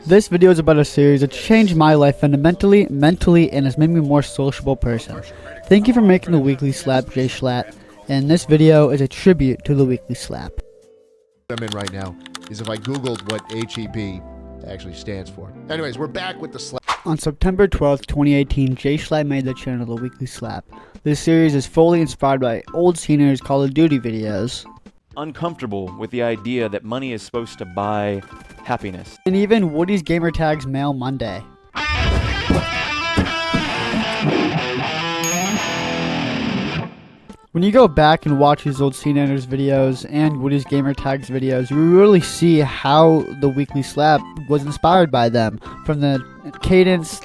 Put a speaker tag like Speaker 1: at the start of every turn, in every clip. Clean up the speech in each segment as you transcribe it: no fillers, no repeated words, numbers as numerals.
Speaker 1: This video is about a series that changed my life fundamentally, mentally, and has made me a more sociable person. Thank you for making the Weekly Slap, J Schlatt, and this video is a tribute to the Weekly Slap.
Speaker 2: I'm in right now is if I googled what HEB actually stands for. Anyways, we're back with the slap.
Speaker 1: On September 12th, 2018, J Schlatt made the channel The Weekly Slap. This series is fully inspired by old seniors' Call of Duty videos.
Speaker 3: Uncomfortable with the idea that money is supposed to buy happiness.
Speaker 1: And even Woody's Gamertag's Mail Monday. When you go back and watch these old CNNers videos and Woody's Gamertag's videos, you really see how the Weekly Slap was inspired by them. From the cadence,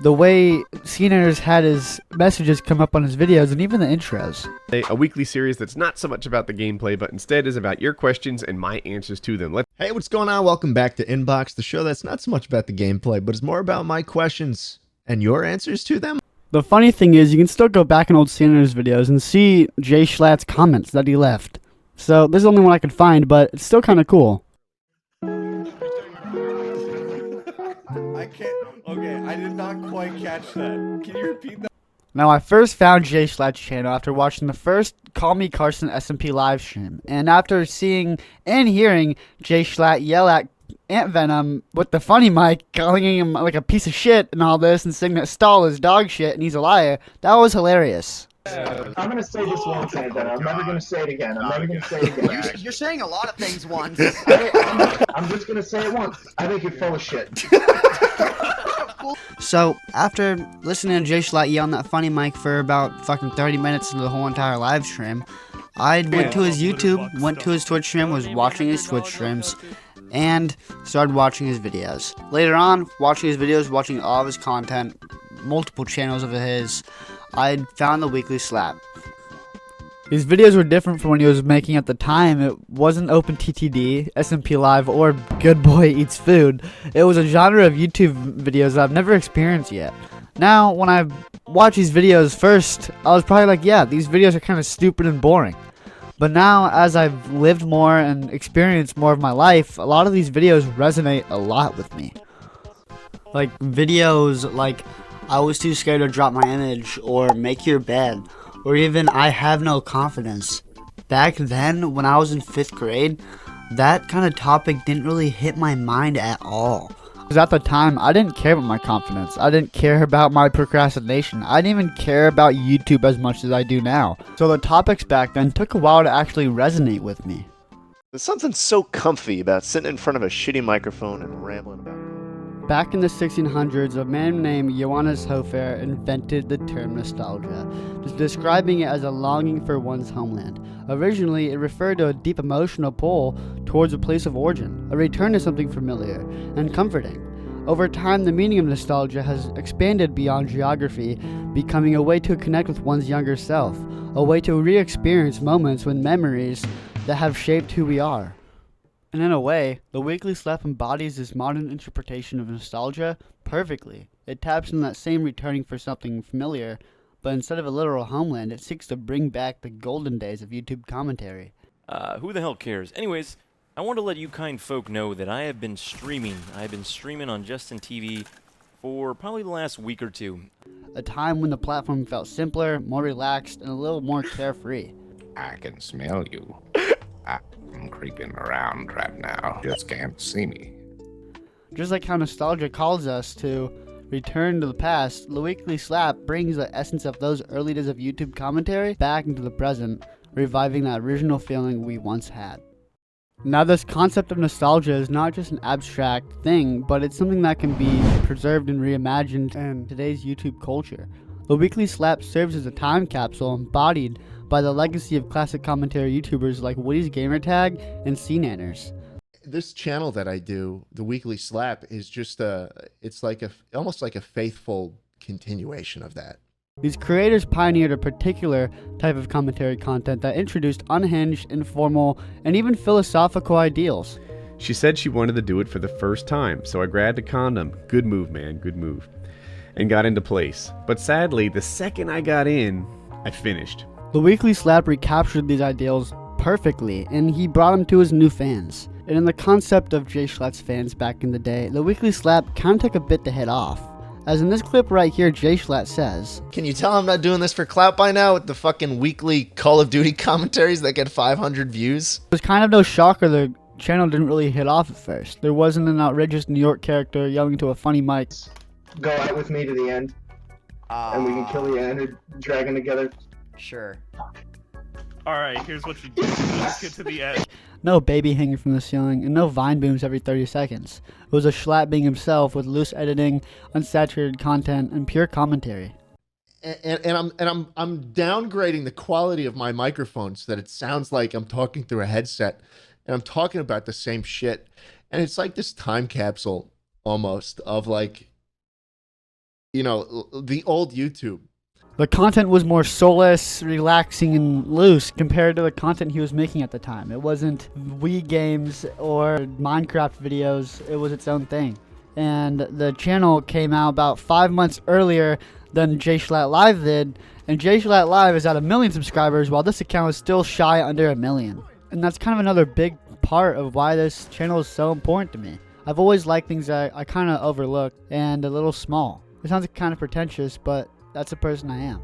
Speaker 1: the way CNNers had his messages come up on his videos, and even the intros.
Speaker 4: A weekly series that's not so much about the gameplay, but instead is about your questions and my answers to them.
Speaker 2: Hey, what's going on? Welcome back to Inbox, the show that's not so much about the gameplay, but it's more about my questions and your answers to them.
Speaker 1: The funny thing is, you can still go back in old CNNers videos and see J Schlatt's comments that he left. So this is the only one I could find, but it's still kind of cool.
Speaker 5: I can't. Okay, I did not quite catch that. Can you repeat that?
Speaker 1: Now, I first found J Schlatt's channel after watching the first Call Me Carson SMP live stream, and after seeing and hearing J Schlatt yell at Ant Venom with the funny mic, calling him like a piece of shit and all this, and saying that Stahl is dog shit and he's a liar, that was hilarious.
Speaker 6: I'm going to say this once and then I'm never going to say it again. I'm never going to say it again.
Speaker 7: You're saying a lot of things once.
Speaker 6: I'm just going to say it once. I think you're full of shit.
Speaker 7: So, after listening to J Schlatt yell on that funny mic for about fucking 30 minutes into the whole entire live stream, I went to his YouTube, went to his Twitch stream, was watching his Twitch streams, and started watching his videos. Later on, watching his videos, watching all of his content, multiple channels of his, I found the Weekly Slap.
Speaker 1: These videos were different from when he was making at the time. It wasn't OpenTTD, SMP Live, or Good Boy Eats Food. It was a genre of YouTube videos that I've never experienced yet. Now, when I watch these videos first, I was probably like, yeah, these videos are kind of stupid and boring. But now, as I've lived more and experienced more of my life, a lot of these videos resonate a lot with me.
Speaker 7: Like videos like, I was too scared to drop my image, or make your bed, or even I have no confidence. Back then, when I was in 5th grade, that kind of topic didn't really hit my mind at all.
Speaker 1: Because at the time, I didn't care about my confidence. I didn't care about my procrastination. I didn't even care about YouTube as much as I do now. So the topics back then took a while to actually resonate with me.
Speaker 8: There's something so comfy about sitting in front of a shitty microphone and rambling about it.
Speaker 1: Back in the 1600s, a man named Johannes Hofer invented the term nostalgia, describing it as a longing for one's homeland. Originally, it referred to a deep emotional pull towards a place of origin, a return to something familiar and comforting. Over time, the meaning of nostalgia has expanded beyond geography, becoming a way to connect with one's younger self, a way to re-experience moments with memories that have shaped who we are. And in a way, the Weekly Slap embodies this modern interpretation of nostalgia perfectly. It taps into that same returning for something familiar, but instead of a literal homeland, it seeks to bring back the golden days of YouTube commentary.
Speaker 3: Who the hell cares? Anyways, I want to let you kind folk know that I have been streaming. I have been streaming on Justin TV for probably the last week or two.
Speaker 1: A time when the platform felt simpler, more relaxed, and a little more carefree.
Speaker 9: I can smell you. I'm creeping around right now. Just can't see me.
Speaker 1: Just like how nostalgia calls us to return to the past, the Weekly Slap brings the essence of those early days of YouTube commentary back into the present, reviving that original feeling we once had. Now, this concept of nostalgia is not just an abstract thing, but it's something that can be preserved and reimagined in today's YouTube culture. The Weekly Slap serves as a time capsule embodied by the legacy of classic commentary YouTubers like Woody's Gamertag and CNanners.
Speaker 2: This channel that I do, the Weekly Slap, is just it's like almost like a faithful continuation of that.
Speaker 1: These creators pioneered a particular type of commentary content that introduced unhinged, informal, and even philosophical ideals.
Speaker 4: She said she wanted to do it for the first time, so I grabbed a condom. Good move, man, good move. And got into place. But sadly, the second I got in, I finished.
Speaker 1: The Weekly Slap recaptured these ideals perfectly, and he brought them to his new fans. And in the concept of J Schlatt's fans back in the day, the weekly slap kind of took a bit to hit off. As in this clip right here, J Schlatt says,
Speaker 8: Can you tell I'm not doing this for clout by now with the fucking weekly Call of Duty commentaries that get 500 views?
Speaker 1: it was kind of no shocker the channel didn't really hit off at first. There wasn't an outrageous New York character yelling to a funny mic.
Speaker 6: Go out with me to the end, and we can kill the Android dragon together.
Speaker 10: Sure.
Speaker 11: Alright, here's what you do. Let's get to the end.
Speaker 1: No baby hanging from the ceiling, and no vine booms every 30 seconds. It was a Schlatt being himself with loose editing, unsaturated content, and pure commentary.
Speaker 2: And I'm downgrading the quality of my microphone so that it sounds like I'm talking through a headset and I'm talking about the same shit. And it's like this time capsule almost of like, you know, the old YouTube.
Speaker 1: The content was more soulless, relaxing, and loose compared to the content he was making at the time. It wasn't Wii games or Minecraft videos, it was its own thing. And the channel came out about 5 months earlier than J Schlatt Live did, and J Schlatt Live is at 1 million subscribers while this account is still shy under 1 million. And that's kind of another big part of why this channel is so important to me. I've always liked things that I kind of overlook and a little small. It sounds kind of pretentious, but that's the person I am.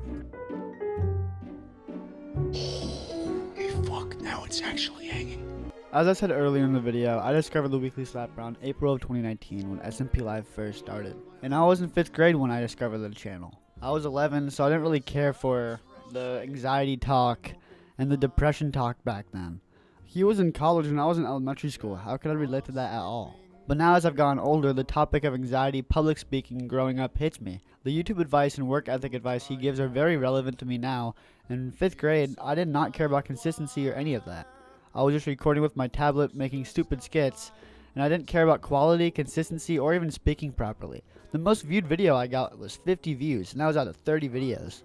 Speaker 2: Hey, fuck, now it's actually hanging.
Speaker 1: As I said earlier in the video, I discovered the weekly slap around April of 2019 when SMP Live first started. And I was in 5th grade when I discovered the channel. I was 11, so I didn't really care for the anxiety talk and the depression talk back then. He was in college and I was in elementary school. How could I relate to that at all? But now as I've gotten older, the topic of anxiety, public speaking, growing up hits me. The YouTube advice and work ethic advice he gives are very relevant to me now. In 5th grade, I did not care about consistency or any of that. I was just recording with my tablet, making stupid skits, and I didn't care about quality, consistency, or even speaking properly. The most viewed video I got was 50 views, and that was out of 30 videos.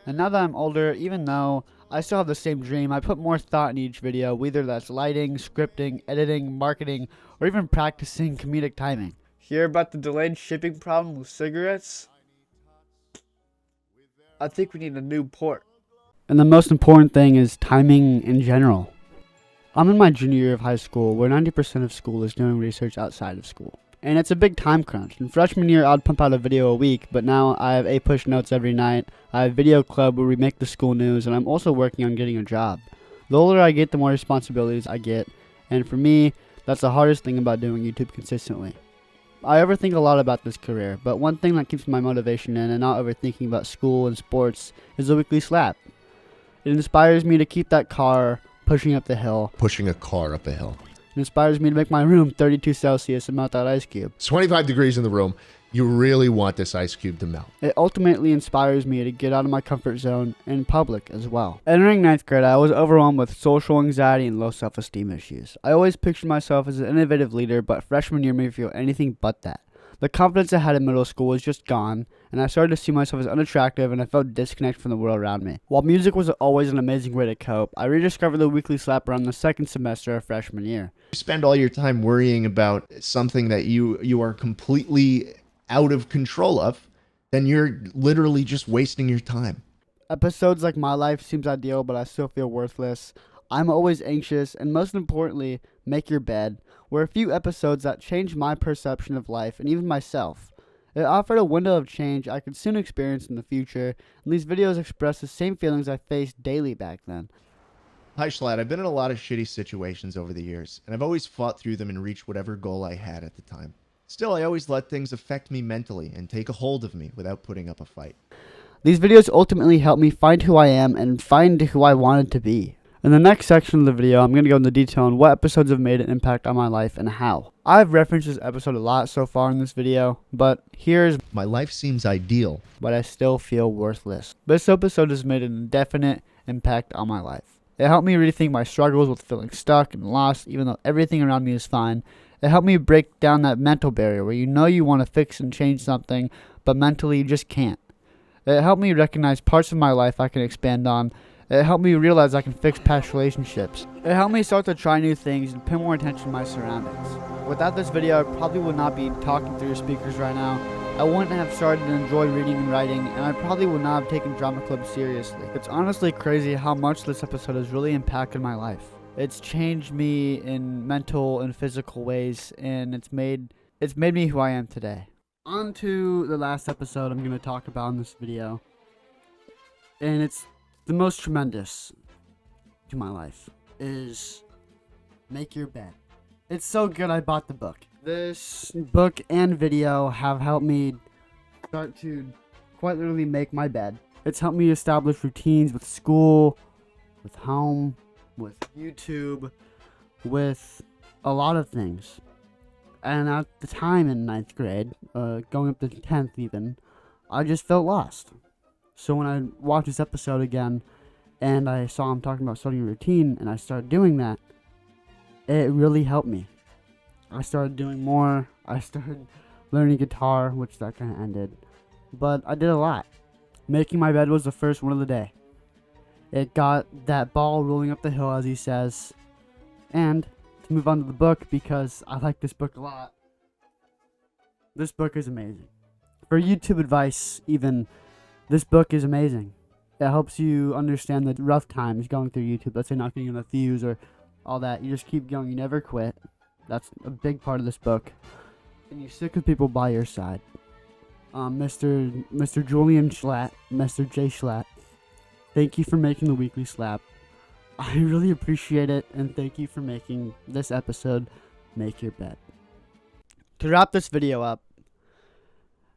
Speaker 1: And now that I'm older, even though I still have the same dream, I put more thought in each video, whether that's lighting, scripting, editing, marketing, or even practicing comedic timing. Hear about the delayed shipping problem with cigarettes? I think we need a new port. And the most important thing is timing in general. I'm in my junior year of high school, where 90% of school is doing research outside of school. And it's a big time crunch. In freshman year, I'd pump out a video a week, but now I have 8 push notes every night. I have video club where we make the school news, and I'm also working on getting a job. The older I get, the more responsibilities I get, and for me, that's the hardest thing about doing YouTube consistently. I overthink a lot about this career, but one thing that keeps my motivation in and not overthinking about school and sports is the weekly slap. It inspires me to keep that car pushing up the hill.
Speaker 2: Pushing a car up a hill.
Speaker 1: It inspires me to make my room 32 Celsius and melt that ice cube.
Speaker 2: It's 25 degrees in the room. You really want this ice cube to melt.
Speaker 1: It ultimately inspires me to get out of my comfort zone in public as well. Entering 9th grade, I was overwhelmed with social anxiety and low self-esteem issues. I always pictured myself as an innovative leader, but freshman year made me feel anything but that. The confidence I had in middle school was just gone, and I started to see myself as unattractive, and I felt disconnected from the world around me. While music was always an amazing way to cope, I rediscovered the weekly slap around the 2nd semester of freshman year.
Speaker 2: You spend all your time worrying about something that you are completely out of control of, then you're literally just wasting your time.
Speaker 1: Episodes like My Life Seems Ideal, but I Still Feel Worthless, I'm Always Anxious, and most importantly, Make Your Bed, were a few episodes that changed my perception of life and even myself. It offered a window of change I could soon experience in the future, and these videos express the same feelings I faced daily back then.
Speaker 2: Hi Schlatt, I've been in a lot of shitty situations over the years, and I've always fought through them and reached whatever goal I had at the time. Still, I always let things affect me mentally and take a hold of me without putting up a fight.
Speaker 1: These videos ultimately helped me find who I am and find who I wanted to be. In the next section of the video, I'm going to go into detail on what episodes have made an impact on my life and how. I've referenced this episode a lot so far in this video, but here's
Speaker 2: My Life Seems Ideal,
Speaker 1: but I Still Feel Worthless. This episode has made an indefinite impact on my life. It helped me rethink my struggles with feeling stuck and lost even though everything around me is fine. It helped me break down that mental barrier where you know you want to fix and change something, but mentally you just can't. It helped me recognize parts of my life I can expand on. It helped me realize I can fix past relationships. It helped me start to try new things and pay more attention to my surroundings. Without this video, I probably would not be talking through speakers right now. I wouldn't have started to enjoy reading and writing, and I probably would not have taken drama club seriously. It's honestly crazy how much this episode has really impacted my life. It's changed me in mental and physical ways, and it's made me who I am today. On to the last episode I'm going to talk about in this video. And it's the most tremendous to my life, is Make Your Bed. It's so good I bought the book. This book and video have helped me start to quite literally make my bed. It's helped me establish routines with school, with home, with YouTube, with a lot of things. And at the time in 9th grade, going up to 10th even, I just felt lost. So when I watched this episode again, and I saw him talking about starting a routine, and I started doing that, it really helped me. I started doing more. I started learning guitar, which that kind of ended. But I did a lot. Making my bed was the first one of the day. It got that ball rolling up the hill, as he says. And to move on to the book, because I like this book a lot. This book is amazing. For YouTube advice, even, this book is amazing. It helps you understand the rough times going through YouTube. Let's say not getting enough views or all that. You just keep going. You never quit. That's a big part of this book. And you stick with people by your side. Mr. Julian Schlatt, Mr. J Schlatt, thank you for making the weekly slap. I really appreciate it, and thank you for making this episode Make Your Bed. To wrap this video up,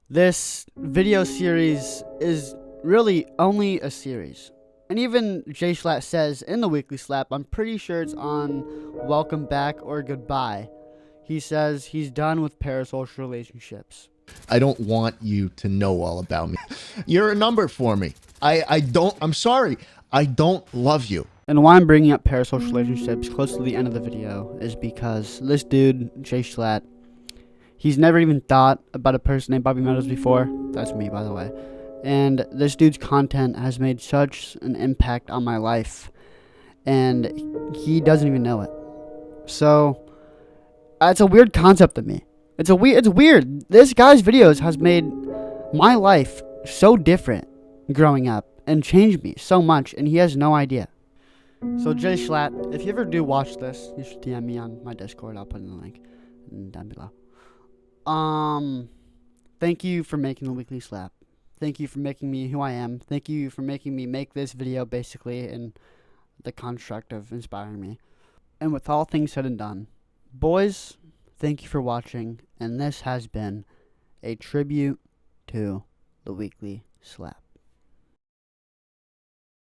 Speaker 1: this video series is really only a series. And even J Schlatt says in the weekly slap, I'm pretty sure it's on welcome back or goodbye. He says he's done with parasocial relationships.
Speaker 2: I don't want you to know all about me. You're a number for me. I'm sorry. I don't love you.
Speaker 1: And why I'm bringing up parasocial relationships close to the end of the video is because this dude, J Schlatt, he's never even thought about a person named Bobby Meadows before. That's me, by the way. And this dude's content has made such an impact on my life. And he doesn't even know it. So, it's a weird concept to me. It's weird. This guy's videos has made my life so different growing up and changed me so much, and he has no idea. So J Schlatt, if you ever do watch this, you should DM me on my Discord. I'll put in the link down below. Thank you for making the weekly slap. Thank you for making me who I am. Thank you for making me make this video, basically, in the construct of inspiring me. And with all things said and done, boys, thank you for watching, and this has been a tribute to the weekly slap.